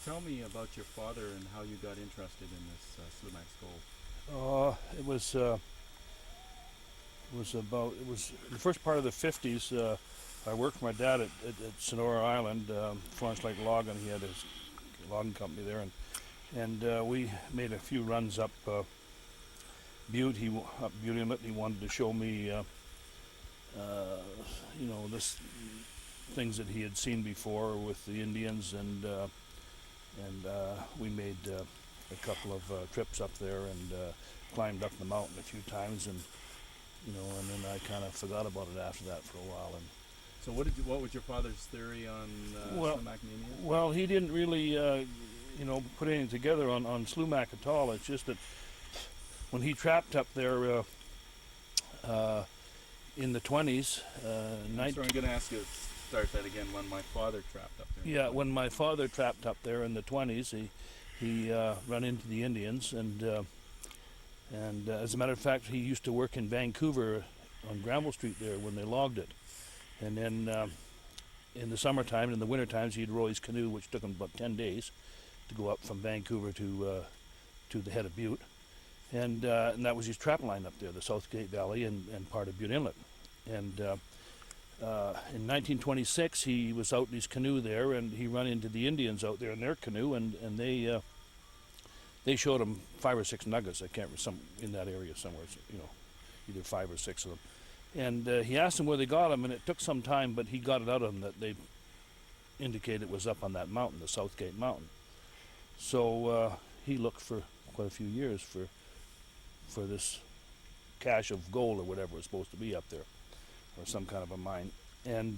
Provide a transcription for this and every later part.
Tell me about your father and how you got interested in this Slumach gold. It was the first part of the 50s. I worked for my dad at Sonora Island, Florence Lake Logging. He had his logging company there, and we made a few runs up up Butte Inlet. He wanted to show me, this things that he had seen before with the Indians, and we made a couple of trips up there and climbed up the mountain a few times, and then I kind of forgot about it after that for a while. And So what was your father's theory on well, Slumach Indians? well, he didn't really, put anything together on Slumach at all. It's just that when he trapped up there in the 20s, I'm sorry, I'm going to ask you to start that again. When my father trapped up there. yeah, when my father trapped up there in the 20s, he run into the Indians, and as a matter of fact, he used to work in Vancouver on Granville Street there when they logged it, and then in the summertime and in the winter times, he'd row his canoe, which took him about 10 days to go up from Vancouver to the head of Butte, and that was his trap line up there, the Southgate Valley and part of Butte Inlet, and. In 1926, he was out in his canoe there, and he run into the Indians out there in their canoe, and they showed him 5 or 6 nuggets. I can't some in that area somewhere, either 5 or 6 of them. And he asked them where they got them, and it took some time, but he got it out of them that they indicated it was up on that mountain, the Southgate Mountain. So he looked for quite a few years for this cache of gold or whatever it was supposed to be up there, or some kind of a mine. And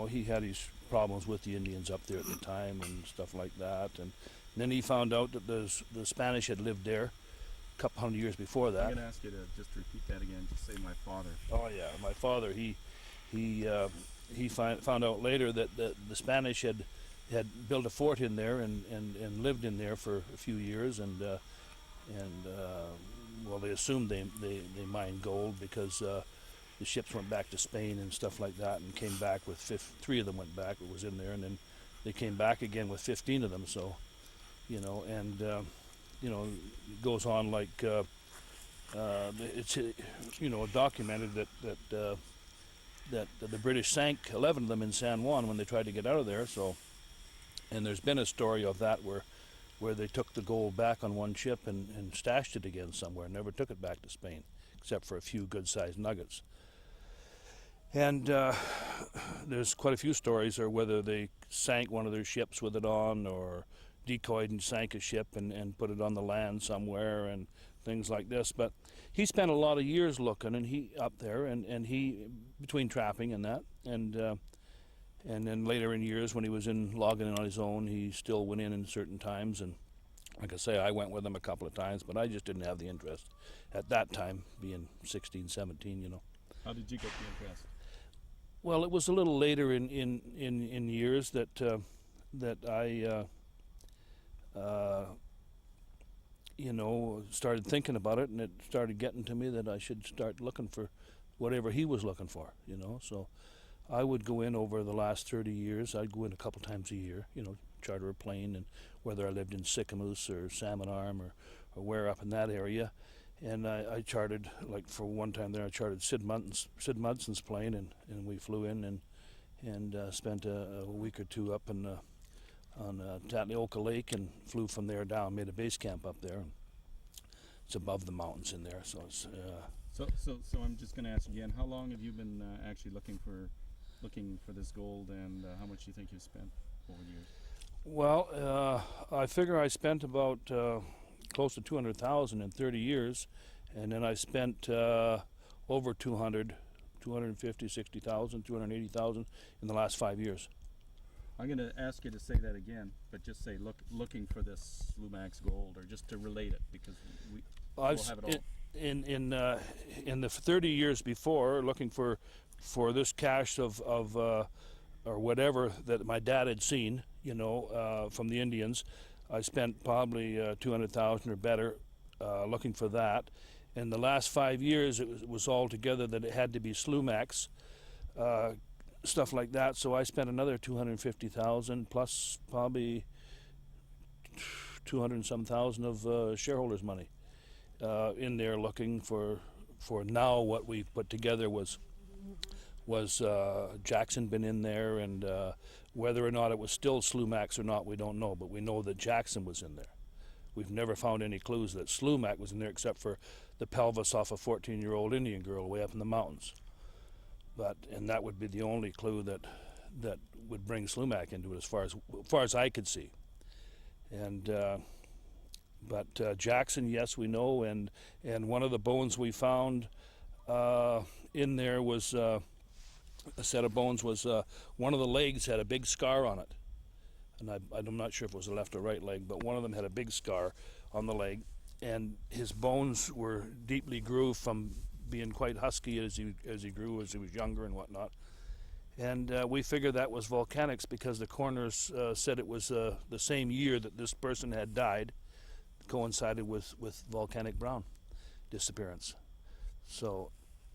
he had his problems with the Indians up there at the time and stuff like that. And then he found out that the Spanish had lived there a couple hundred years before that. I'm going to ask you to just repeat that again. Just say my father. Oh yeah, my father. He found out later that the Spanish had built a fort in there and lived in there for a few years, and they assumed they mined gold because the ships went back to Spain and stuff like that, and came back with 3 of them went back. It was in there, and then they came back again with 15 of them. So, it goes on like it's documented that the British sank 11 of them in San Juan when they tried to get out of there. So, and there's been a story of that where they took the gold back on one ship and stashed it again somewhere, never took it back to Spain, except for a few good-sized nuggets. And there's quite a few stories, or whether they sank one of their ships with it on, or decoyed and sank a ship and put it on the land somewhere, and things like this. But he spent a lot of years looking, and he up there, and he, between trapping and that, and then later in years when he was in logging on his own, he still went in certain times. And like I say, I went with him a couple of times, but I just didn't have the interest at that time, being 16, 17, How did you get the interest? Well, it was a little later in years that I started thinking about it, and it started getting to me that I should start looking for whatever he was looking for, So I would go in over the last 30 years. I'd go in a couple times a year, charter a plane, and whether I lived in Sycamoose or Salmon Arm or where up in that area. And I chartered, like for one time there, I chartered Sid Mudson's plane, and we flew in and spent a week or two up on Tatlioka Lake, and flew from there down, made a base camp up there. And it's above the mountains in there, so it's... So I'm just going to ask again, how long have you been actually looking for this gold, and how much do you think you've spent over the years? Well, I figure I spent about close to 200,000 in 30 years, and then I spent over 250, 60,000, 280,000 in the last 5 years. I'm going to ask you to say that again, but just say looking for this Slumach's gold, or just to relate it, because we'll have it all. In the 30 years before, looking for this cache of or whatever that my dad had seen, from the Indians, I spent probably 200,000 or better looking for that. In the last 5 years, it was all together that it had to be Slumach's stuff like that. So I spent another $250,000 plus probably 200 and some thousand of shareholders' money in there looking for now. What we put together was Jackson been in there, and whether or not it was still Slumach's or not, we don't know. But we know that Jackson was in there. We've never found any clues that Slumach was in there except for the pelvis off a 14-year-old Indian girl way up in the mountains. And that would be the only clue that would bring Slumach into it as far as I could see. And but Jackson, yes, we know, and one of the bones we found in there was a set of bones was one of the legs had a big scar on it, and I'm not sure if it was a left or right leg, but one of them had a big scar on the leg, and his bones were deeply grooved from being quite husky as he grew, as he was younger and whatnot. And we figured that was volcanics because the coroners said it was the same year that this person had died, coincided with volcanic brown disappearance. So,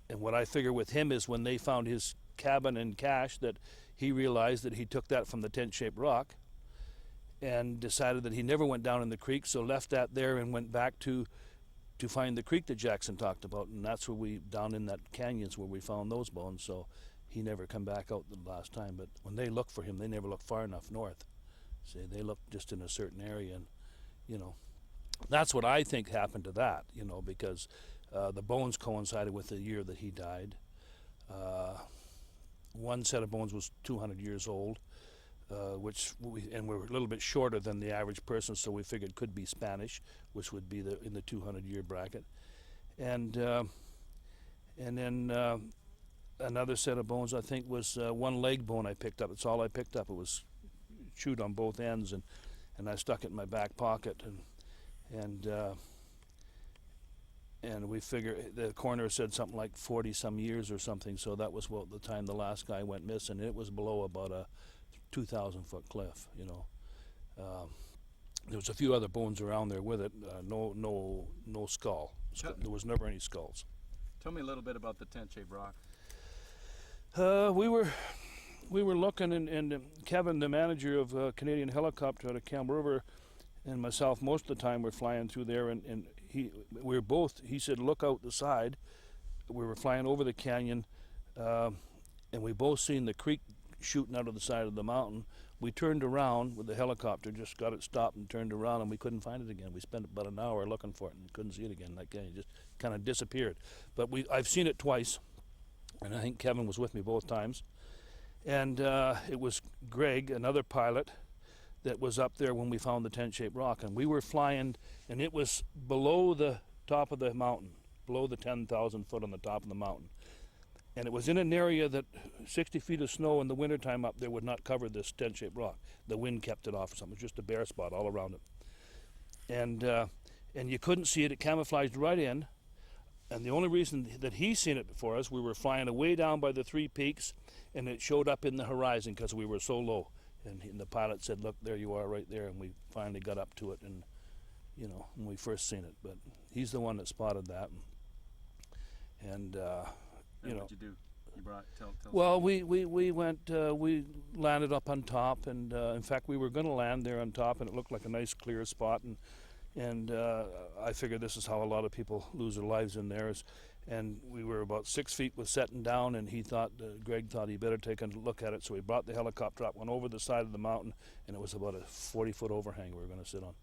and what I figure with him is when they found his cabin and cache, that he realized that he took that from the tent-shaped rock and decided that he never went down in the creek, so left that there and went back to find the creek that Jackson talked about, and that's where down in that canyons where we found those bones. So he never come back out the last time. But when they look for him, they never look far enough north. See, they look just in a certain area, and that's what I think happened to that. Because the bones coincided with the year that he died. One set of bones was 200 years old, and we're a little bit shorter than the average person, so we figured could be Spanish, which would be in the 200-year bracket. And then another set of bones, I think, was one leg bone I picked up. It's all I picked up. It was chewed on both ends, and I stuck it in my back pocket, and we figure the coroner said something like 40 some years or something, so that was the time the last guy went missing. It was below about a 2,000-foot cliff. There was a few other bones around there with it. No skull. There was never any skulls. Tell me a little bit about the tent-shaped rock. We were looking, and Kevin, the manager of Canadian Helicopter out of Campbell River, and myself, most of the time we're flying through there, and he said, look out the side. We were flying over the canyon, and we both seen the creek shooting out of the side of the mountain. We turned around with the helicopter, just got it stopped and turned around, and we couldn't find it again. We spent about an hour looking for it and couldn't see it again. That canyon just kind of disappeared. But I've seen it twice, and I think Kevin was with me both times. And it was Greg, another pilot, that was up there when we found the tent-shaped rock. And we were flying, and it was below the top of the mountain, below the 10,000 foot on the top of the mountain. And it was in an area that 60 feet of snow in the wintertime up there would not cover this tent-shaped rock. The wind kept it off or something. It was just a bare spot all around it. And you couldn't see it. It camouflaged right in. And the only reason that he seen it before us, we were flying way down by the three peaks, and it showed up in the horizon because we were so low. And the pilot said, look, there you are right there. And we finally got up to it, and when we first seen it. But he's the one that spotted that. And what'd you do? You tell well, we went, we landed up on top, and in fact we were going to land there on top, and it looked like a nice clear spot, and I figured this is how a lot of people lose their lives in there. And we were about 6 feet with setting down, and Greg thought he better take a look at it, so he brought the helicopter up, went over the side of the mountain, and it was about a 40-foot overhang we were going to sit on.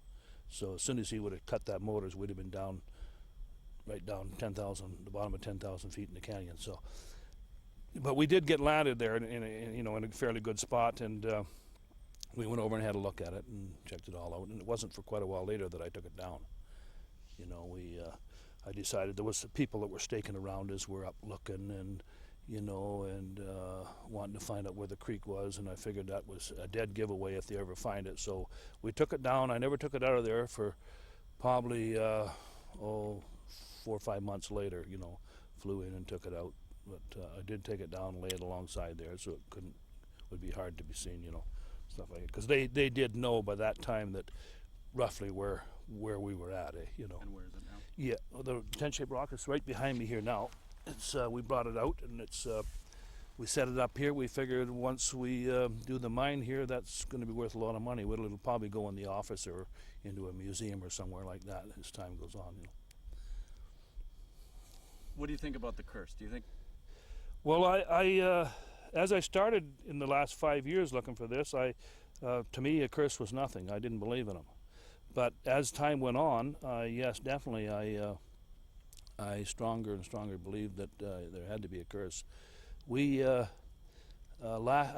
So as soon as he would have cut that motors, we'd have been down, right down 10,000, the bottom of 10,000 feet in the canyon. So, but we did get landed there in a fairly good spot, and we went over and had a look at it and checked it all out. And it wasn't for quite a while later that I took it down. I decided there was people that were staking around us, were up looking, and wanting to find out where the creek was, and I figured that was a dead giveaway if they ever find it. So we took it down. I never took it out of there for probably 4 or 5 months later. Flew in and took it out, but I did take it down and lay it alongside there, so it would be hard to be seen, stuff like it, because they did know by that time that roughly where we were at, And where is it now? Yeah, well, the tent-shaped rock is right behind me here now. It's we brought it out, and we set it up here. We figured once we do the mine here, that's going to be worth a lot of money. It'll probably go in the office or into a museum or somewhere like that as time goes on. What do you think about the curse? Do you think? Well, I as I started in the last 5 years looking for this, to me a curse was nothing. I didn't believe in them. But as time went on, yes, definitely, I stronger and stronger believed that there had to be a curse. We, I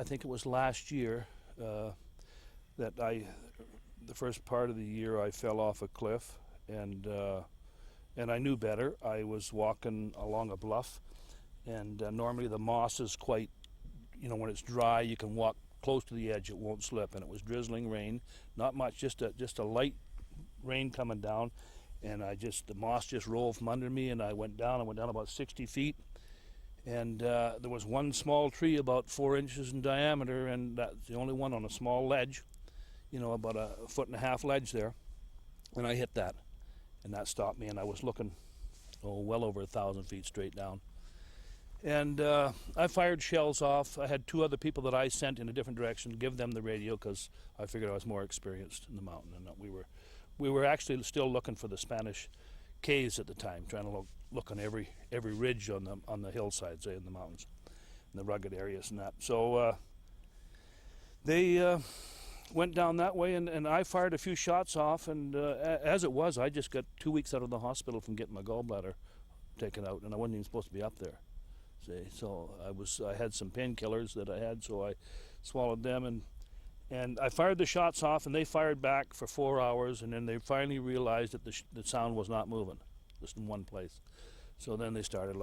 think it was last year that the first part of the year, I fell off a cliff, and I knew better. I was walking along a bluff, and normally the moss is quite, when it's dry, you can walk close to the edge, it won't slip. And it was drizzling rain, not much, just a light rain coming down, and the moss just rolled from under me, and I went down about 60 feet, and there was one small tree about 4 inches in diameter, and that's the only one on a small ledge, about a 1.5-foot ledge there, and I hit that, and that stopped me, and I was looking, well over 1,000 feet straight down. And I fired shells off. I had 2 other people that I sent in a different direction, give them the radio, because I figured I was more experienced in the mountain, and that we were actually still looking for the Spanish caves at the time, trying to look on every ridge on the hillsides, in the mountains, in the rugged areas and that. So they went down that way, and I fired a few shots off, and as it was, I just got 2 weeks out of the hospital from getting my gallbladder taken out, and I wasn't even supposed to be up there. So I had some painkillers that I had, so I swallowed them, and I fired the shots off, and they fired back for 4 hours, and then they finally realized that the sound was not moving, just in one place. So then they started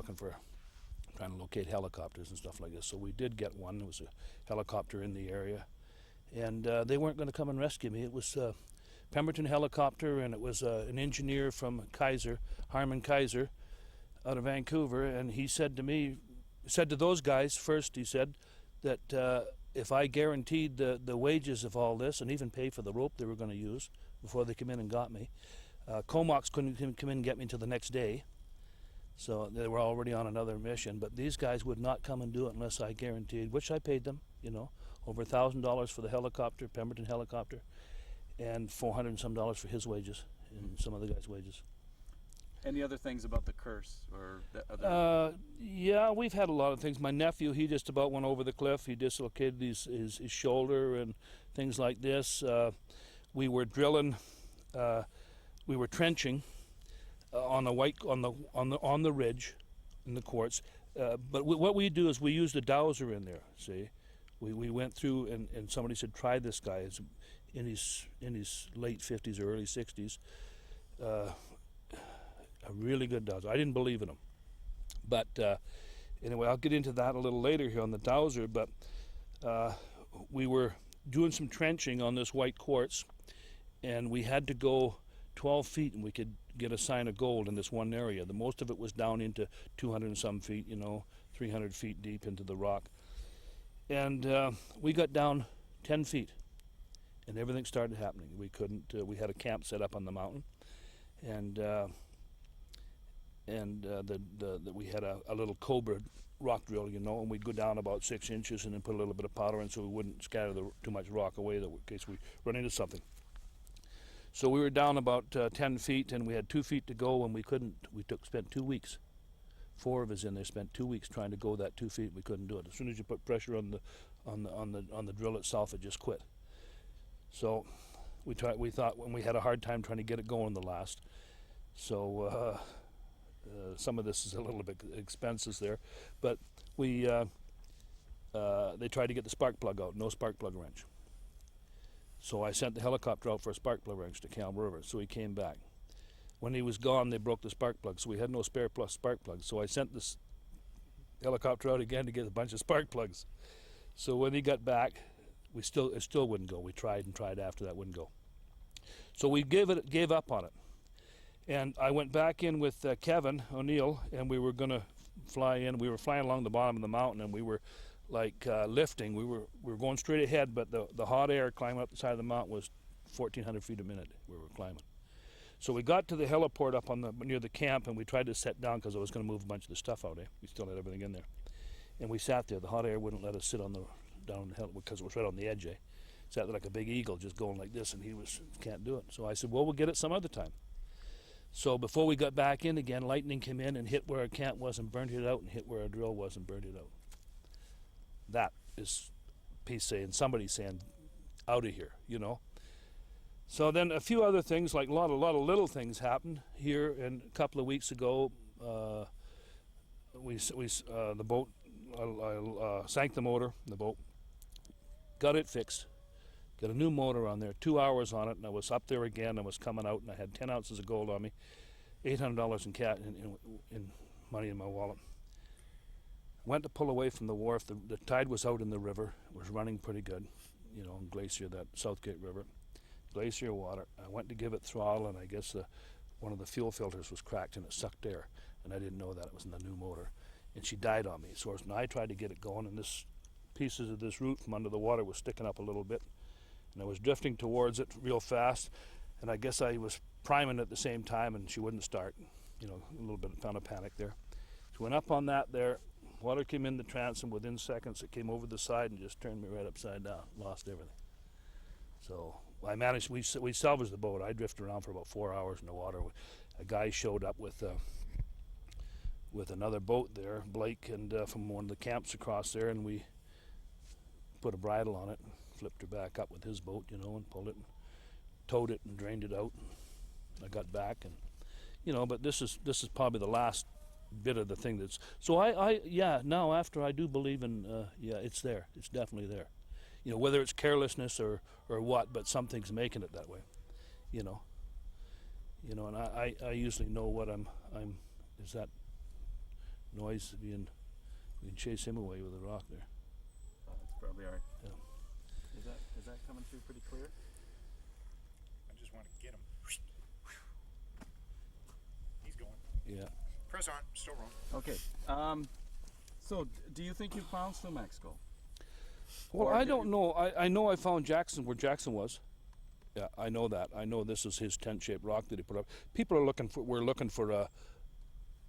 trying to locate helicopters and stuff like this. So we did get one. There was a helicopter in the area, and they weren't going to come and rescue me. It was Pemberton helicopter, and it was an engineer from Harman Kaiser, out of Vancouver, and he said to those guys first, he said that if I guaranteed the wages of all this and even pay for the rope they were going to use before they come in and got me, Comox couldn't come in and get me until the next day. So they were already on another mission, but these guys would not come and do it unless I guaranteed, which I paid them, over $1,000 for the helicopter, Pemberton helicopter, and $400 and some for his wages and some other guys' wages. Any other things about the curse, or the other? Yeah, we've had a lot of things. My nephew, he just about went over the cliff. He dislocated his shoulder and things like this. We were drilling, we were trenching on the ridge in the quartz. But what we do is we use the dowser in there. See, we went through, and somebody said, try this guy. It's in his late 50s or early 60s. A really good dowser. I didn't believe in him, but anyway, I'll get into that a little later here on the dowser. But we were doing some trenching on this white quartz, and we had to go 12 feet, and we could get a sign of gold in this one area. The most of it was down into 200 and some feet, 300 feet deep into the rock, and we got down 10 feet, and everything started happening. We couldn't. We had a camp set up on the mountain, and we had a little cobra rock drill, and we'd go down about 6 inches and then put a little bit of powder in so we wouldn't scatter too much rock away in case we run into something. So we were down about 10 feet, and we had 2 feet to go, and we spent 2 weeks. 4 of us in there spent 2 weeks trying to go that 2 feet. We couldn't do it. As soon as you put pressure on the drill itself, it just quit. So we thought when we had a hard time trying to get it going the last. So some of this is a little bit expenses there, but they tried to get the spark plug out. No spark plug wrench. So I sent the helicopter out for a spark plug wrench to Calm River. So he came back. When he was gone, they broke the spark plug, so we had no spare spark plugs. So I sent this helicopter out again to get a bunch of spark plugs. So when he got back, it still wouldn't go. We tried and tried after that, wouldn't go. So we gave up on it. And I went back in with Kevin O'Neill, and we were going to fly in. We were flying along the bottom of the mountain, and we were lifting. We were going straight ahead, but the hot air climbing up the side of the mountain was 1,400 feet a minute we were climbing. So we got to the heliport up near the camp, and we tried to set down because I was going to move a bunch of the stuff out. We still had everything in there. And we sat there. The hot air wouldn't let us sit on the down the hill because it was right on the edge. Sat there like a big eagle, just going like this, and he can't do it. So I said, well, we'll get it some other time. So before we got back in again, lightning came in and hit where our camp was and burned it out, and hit where our drill was and burned it out. That is peace saying, somebody saying, out of here, you know. So then a few other things, like a lot of little things happened here. And a couple of weeks ago, the boat, I sank the motor, the boat, got it fixed, got a new motor on there, 2 hours on it, and I was up there again. I was coming out, and I had 10 ounces of gold on me, $800 in money in my wallet. Went to pull away from the wharf. The tide was out in the river. It was running pretty good, you know, in Glacier, that Southgate River. Glacier water. I went to give it throttle, and I guess one of the fuel filters was cracked and it sucked air, and I didn't know that. It was in the new motor, and she died on me. So I tried to get it going, and pieces of this root from under the water was sticking up a little bit, and I was drifting towards it real fast, and I guess I was priming at the same time, and she wouldn't start. You know, a little bit found a panic there. So went up on that there. Water came in the transom. Within seconds, it came over the side and just turned me right upside down. Lost everything. So I managed. We salvaged the boat. I drifted around for about 4 hours in the water. A guy showed up with another boat there, Blake, and from one of the camps across there, and we put a bridle on it, and flipped her back up with his boat, you know, and pulled it, and towed it, and drained it out. I got back, and you know, but this is probably the last bit of the thing that's. So now after I do believe in, it's there. It's definitely there. You know, whether it's carelessness or what, but something's making it that way, you know. You know, and I usually know what I'm is that noise we can chase him away with a rock there. That's probably all right. Yeah. Is that coming through pretty clear? I just want to get him. He's going. Yeah. Press on. Still wrong. Okay. So do you think you found Slumach's gold? Well, Or I did don't you- know. I know I found Jackson where Jackson was. Yeah, I know that. I know this is his tent-shaped rock that he put up. People are we're looking for a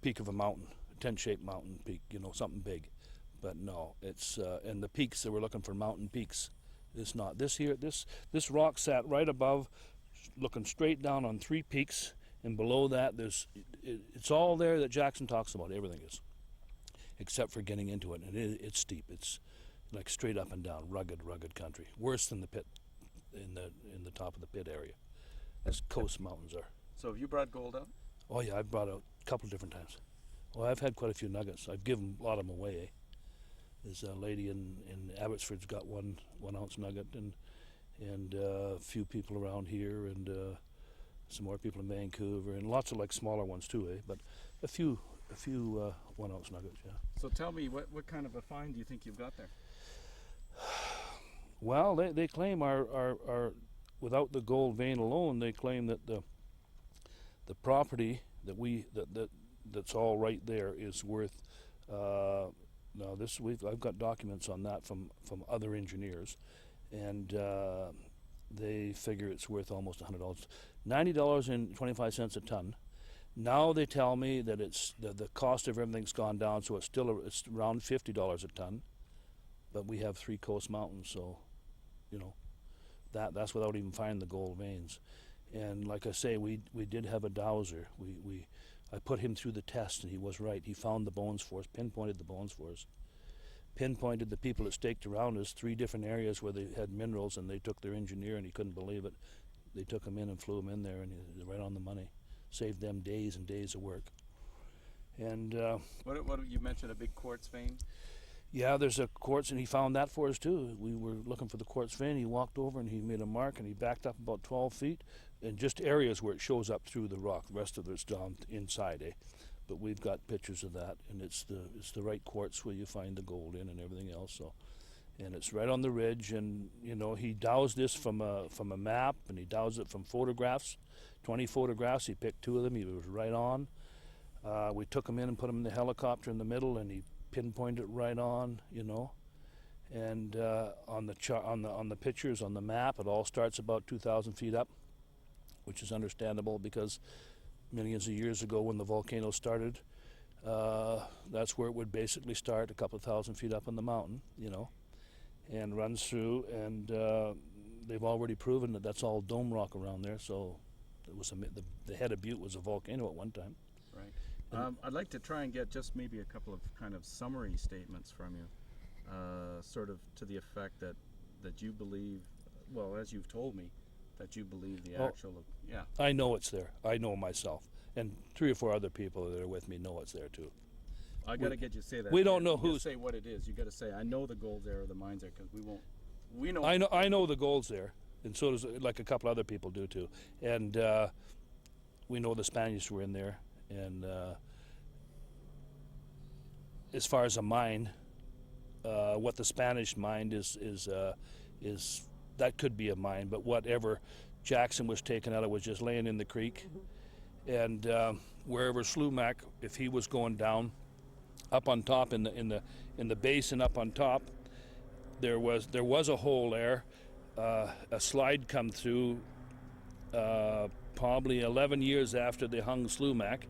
peak of a mountain, a tent-shaped mountain peak, you know, something big. But no, it's and the peaks that we're looking for, mountain peaks. It's not this here. This rock sat right above, looking straight down on 3 peaks, and below that it's all there that Jackson talks about. Everything is, except for getting into it, and it's steep. It's like straight up and down, rugged country. Worse than the pit, in the top of the pit area, as coast mountains are. So have you brought gold out? Oh yeah, I've brought out a couple different times. Well, I've had quite a few nuggets. I've given a lot of them away. Eh? There's a lady in Abbotsford's got one ounce nugget, and a few people around here, and some more people in Vancouver, and lots of like smaller ones too. Eh? But a few 1 ounce nuggets. Yeah. So tell me, what kind of a find do you think you've got there? Well, they claim our without the gold vein alone, they claim that the property that's all right there is worth. Now I've got documents on that from other engineers, and they figure it's worth almost $100, $90.25 a ton. Now they tell me that it's the cost of everything's gone down, so it's around $50 a ton. But we have 3 coast mountains, so you know that's without even finding the gold veins. And like I say, we did have a dowser. I put him through the test, and he was right. He found the bones for us, pinpointed the bones for us, pinpointed the people that staked around us, 3 different areas where they had minerals, and they took their engineer, and he couldn't believe it. They took him in and flew him in there, and he was right on the money. Saved them days and days of work. And What you mentioned a big quartz vein? yeah, there's a quartz, and he found that for us too. We were looking for the quartz vein. He walked over and he made a mark, and he backed up about 12 feet, and just areas where it shows up through the rock. The rest of it's down inside, eh? But we've got pictures of that, and it's the right quartz where you find the gold in and everything else. So, and it's right on the ridge, and you know he dowsed this from a map, and he dowsed it from photographs, 20 photographs. He picked 2 of them. He was right on. We took him in and put him in the helicopter in the middle, and he pinpointed it right on, you know. And on the pictures on the map, it all starts about 2,000 feet up, which is understandable because millions of years ago when the volcano started, That's where it would basically start, a couple of thousand feet up on the mountain, and runs through. And they've already proven that that's all dome rock around there. So it was the head of Butte was a volcano at one time. Right. I'd like to try and get just maybe a couple of kind of summary statements from you, sort of to the effect that you believe, well, as you've told me, that you believe the actual. Yeah. I know it's there. I know myself. And 3 or 4 other people that are with me know it's there too. I got to get you to say that. We don't know who. who's. Say what it is. You got to say, I know the gold's there or the mine's there, because we won't. We know. I know the gold's there, and so does like a couple other people do too. And we know the Spaniards were in there. And as far as a mine, what the Spanish mined is that could be a mine, but whatever Jackson was taken out of was just laying in the creek. And wherever Slumach, if he was going down, up on top in the basin up on top, there was a hole there. A slide come through probably 11 years after they hung Slumach,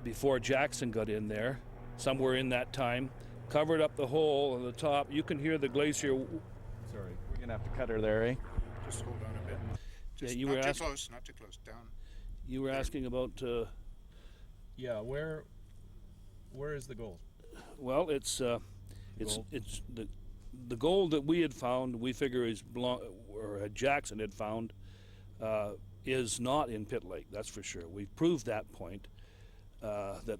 before Jackson got in there, somewhere in that time, covered up the hole on the top. You can hear the glacier. Sorry, we're gonna have to cut her there, eh? Just hold on a bit. Just you not were too asking. close, not too close. Down. You were asking about. Yeah, where is the gold? Well, it's Gold. the gold that we had found. We figure Jackson had found is not in Pit Lake. That's for sure. We've proved that point. That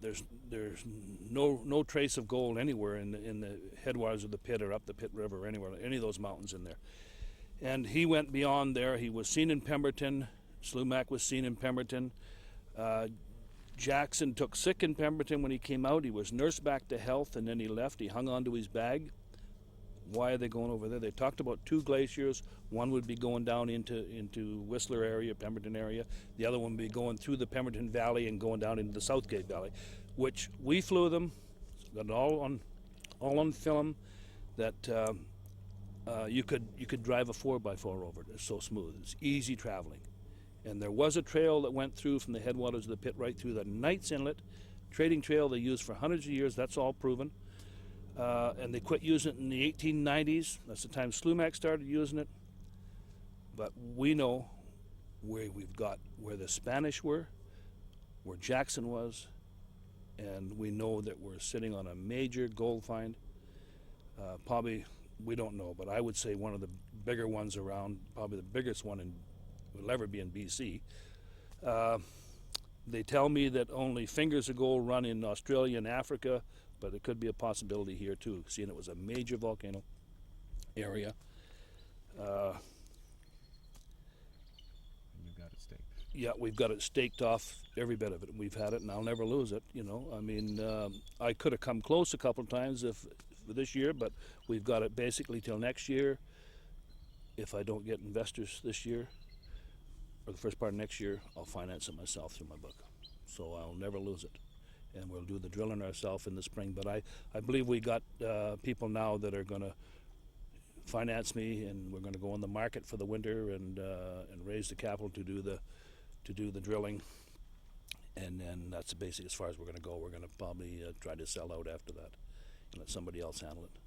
there's no trace of gold anywhere in the headwaters of the pit or up the Pit River or anywhere, any of those mountains in there. And he went beyond there. He was seen in Pemberton. Slumach was seen in Pemberton. Jackson took sick in Pemberton when he came out. He was nursed back to health, and then he left. He hung onto his bag. Why are they going over there? They talked about 2 glaciers. One would be going down into Whistler area, Pemberton area. The other one would be going through the Pemberton Valley and going down into the Southgate Valley, which we flew them. Got it all on film. That you could drive a 4x4 over it. It's so smooth. It's easy traveling. And there was a trail that went through from the headwaters of the pit right through the Knights Inlet, trading trail they used for hundreds of years. That's all proven. And they quit using it in the 1890s. That's the time Slumach started using it. But we know where the Spanish were, where Jackson was, and we know that we're sitting on a major gold find. Probably, we don't know, but I would say one of the bigger ones around, probably the biggest one will ever be in BC. They tell me that only fingers of gold run in Australia and Africa, but it could be a possibility here too, seeing it was a major volcano area. You've got it staked. Yeah, we've got it staked off, every bit of it. We've had it, and I'll never lose it. I mean, I could have come close a couple of times for this year, but we've got it basically till next year. If I don't get investors this year, or the first part of next year, I'll finance it myself through my book. So I'll never lose it. And we'll do the drilling ourselves in the spring. But I believe we got people now that are going to finance me, and we're going to go on the market for the winter and raise the capital to do the drilling. And then that's the basic as far as we're going to go. We're going to probably try to sell out after that and let somebody else handle it.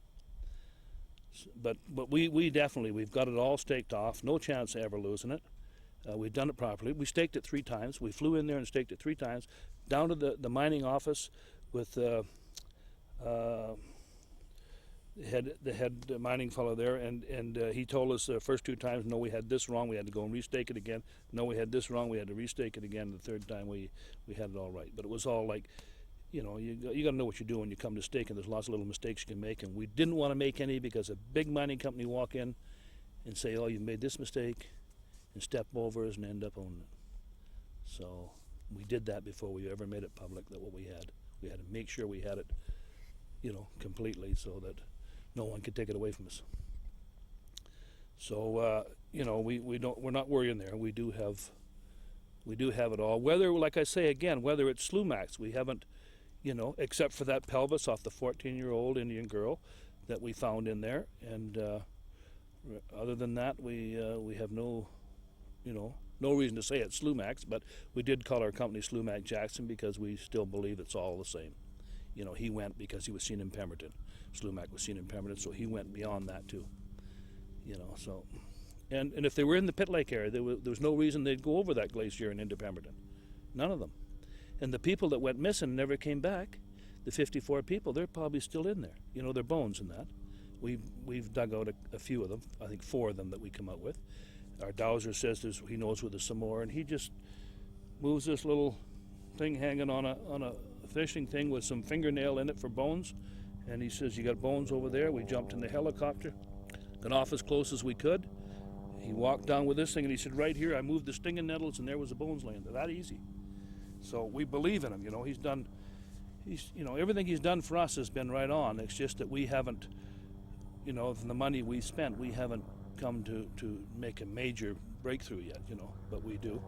But we definitely, we've got it all staked off. No chance of ever losing it. We've done it properly. We staked it 3 times. We flew in there and staked it 3 times, down to the mining office with the head mining fellow there, and he told us the first 2 times, no, we had this wrong, we had to go and restake it again. No, we had this wrong, we had to restake it again. The 3rd time we had it all right. But it was all like, you got to know what you do when you come to stake, and there's lots of little mistakes you can make, and we didn't want to make any because a big mining company walk in and say, oh, you made this mistake, and step over us and end up owning it. So we did that before we ever made it public, that what we had to make sure we had it, completely, so that no one could take it away from us. So we're not worrying there. We do have it all. Whether, like I say again, whether it's Slumach's, we haven't, except for that pelvis off the 14-year-old Indian girl that we found in there, and other than that, we have no, no reason to say it's Slumach's, but we did call our company Slumach Jackson because we still believe it's all the same. You know, he went because he was seen in Pemberton. Slumach was seen in Pemberton, so he went beyond that too. You know, so, and if they were in the Pit Lake area, there was no reason they'd go over that glacier and into Pemberton. None of them. And the people that went missing and never came back, the 54 people, they're probably still in there. You know, their bones and that. We've dug out a few of them, I think 4 of them that we come out with. Our dowser says he knows where there's some more, and he just moves this little thing hanging on a fishing thing with some fingernail in it for bones, and he says, you got bones over there? We jumped in the helicopter, got off as close as we could. He walked down with this thing, and he said, right here, I moved the stinging nettles, and there was the bones laying there. That easy. So we believe in him. You know, everything he's done for us has been right on. It's just that we haven't, you know, from the money we spent, we haven't come to make a major breakthrough yet, you know, but we do.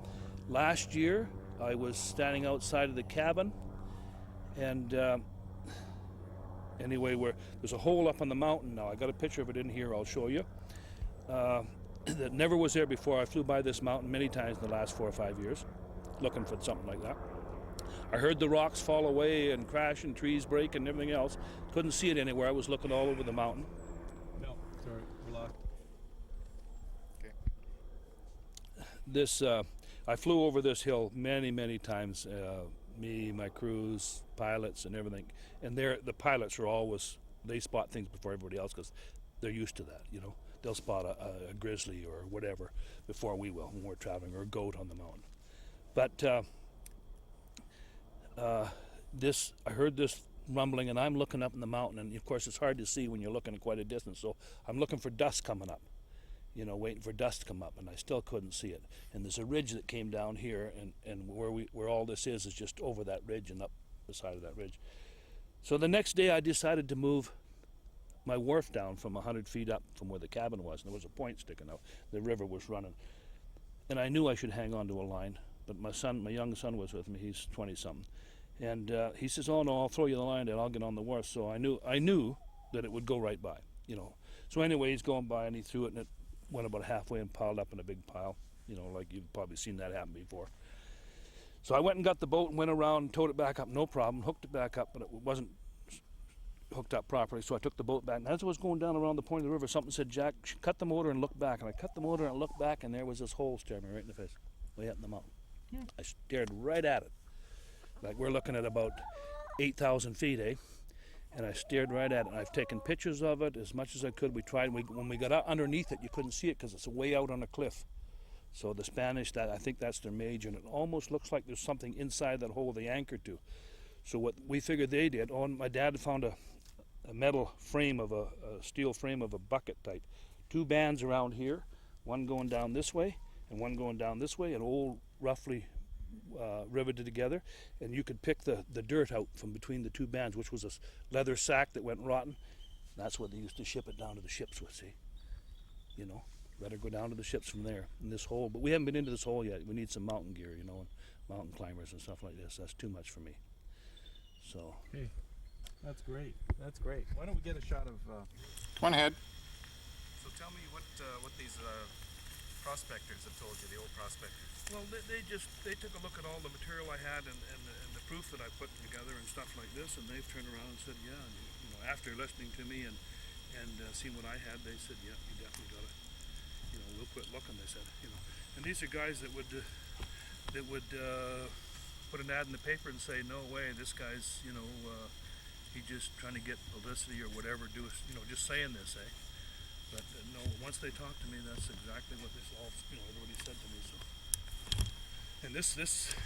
Last year, I was standing outside of the cabin, and anyway, there's a hole up on the mountain now. I got a picture of it in here, I'll show you. That never was there before. I flew by this mountain many times in the last 4 or 5 years, looking for something like that. I heard the rocks fall away and crash and trees break and everything else. Couldn't see it anywhere. I was looking all over the mountain. No, sorry, we're locked. Okay. I flew over this hill many times. Me, my crews, pilots, and everything. And the pilots are always, they spot things before everybody else because they're used to that, you know. They'll spot a grizzly or whatever before we will when we're traveling, or a goat on the mountain. But I heard this rumbling, and I'm looking up in the mountain, and of course it's hard to see when you're looking at quite a distance, so I'm looking for dust coming up, you know, waiting for dust to come up, and I still couldn't see it. And there's a ridge that came down here, and where all this is just over that ridge and up the side of that ridge. So the next day I decided to move my wharf down from 100 feet up from where the cabin was, and there was a point sticking out. The river was running, and I knew I should hang on to a line, but my young son was with me. He's 20-something, and he says, "Oh no, I'll throw you the line and I'll get on the wharf." So I knew that it would go right by, you know. So anyway, he's going by, and he threw it, and it went about halfway and piled up in a big pile, you know, like you've probably seen that happen before. So I went and got the boat and went around and towed it back up, no problem, hooked it back up, but it wasn't hooked up properly, so I took the boat back. And as I was going down around the point of the river, something said, "Jack, cut the motor and look back." And I cut the motor and looked back, and there was this hole staring me right in the face, way up in the mountain. I stared right at it. Like we're looking at about 8,000 feet, eh? And I stared right at it. And I've taken pictures of it as much as I could. We tried. When we got out underneath it, you couldn't see it because it's way out on a cliff. So the Spanish, I think that's their major, and it almost looks like there's something inside that hole they anchored to. So what we figured they did, my dad found a metal frame of a steel frame of a bucket type. 2 bands around here, one going down this way and one going down this way, and all roughly riveted together. And you could pick the dirt out from between the 2 bands, which was a leather sack that went rotten. That's what they used to ship it down to the ships with, see? You know, let it go down to the ships from there in this hole. But we haven't been into this hole yet. We need some mountain gear, you know, and mountain climbers and stuff like this. That's too much for me. So. Okay. That's great. That's great. Why don't we get a shot of? One ahead. So tell me what these prospectors have told you, the old prospectors. Well, they took a look at all the material I had and the proof that I put together and stuff like this, and they've turned around and said, yeah, and, you know, after listening to me and seeing what I had, they said, yeah, you definitely got it. You know, we'll quit looking. They said, you know, and these are guys that would put an ad in the paper and say, no way, this guy's, you know. He's just trying to get publicity or whatever, just saying this, eh? But no, once they talked to me, that's exactly what this all, you know, everybody said to me. So, and this,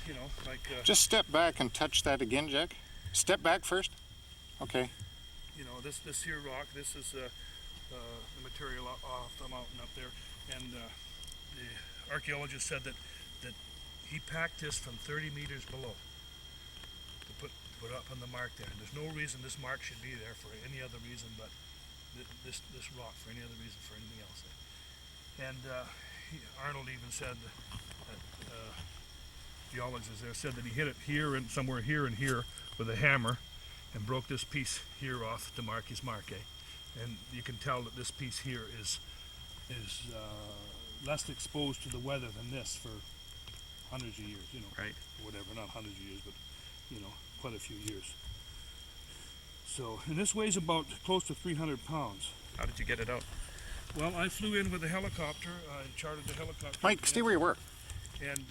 you know, like. Just step back and touch that again, Jack. Step back first. Okay. You know, this here rock, this is the material off the mountain up there, and the archaeologist said that he packed this from 30 meters below. Put up on the mark there. And there's no reason this mark should be there for any other reason but this rock, for any other reason, for anything else. And Arnold even said that geologist there said that he hit it here and somewhere here and here with a hammer and broke this piece here off to mark his mark, eh? And you can tell that this piece here is less exposed to the weather than this for hundreds of years, you know. Right. Or whatever, not hundreds of years, but, you know, quite a few years. So, and this weighs about close to 300 pounds. How did you get it out? Well, I flew in with a helicopter. I chartered the helicopter. Mike, stay where you were. And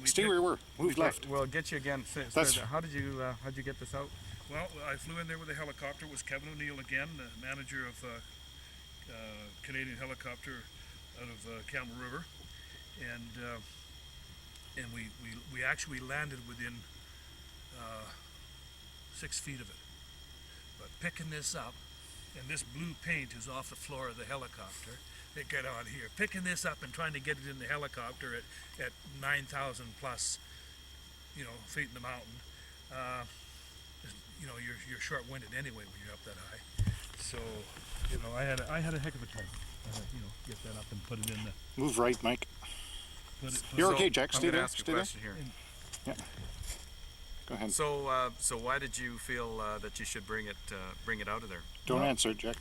we Stay where you were. Move left. Well, get you again. How did you get this out? Well, I flew in there with a helicopter. It was Kevin O'Neill again, the manager of Canadian Helicopter out of Camel River, and we actually landed within 6 feet of it. But picking this up, and this blue paint is off the floor of the helicopter. They get on here, picking this up and trying to get it in the helicopter at 9,000 plus, you know, feet in the mountain. You know, you're short-winded anyway when you're up that high. So, you know, I had a heck of a time. You know, get that up and put it in the. Move right, Mike. Put it, You're okay, Jack. I'm Stay gonna there. ask Stay a there. question here. Yeah. Go ahead. So why did you feel that you should bring it out of there? Don't answer it, Jack.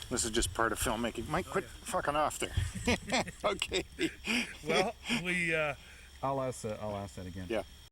This is just part of filmmaking. Mike, quit fucking off there. Okay. Well, we. I'll ask that again. Yeah.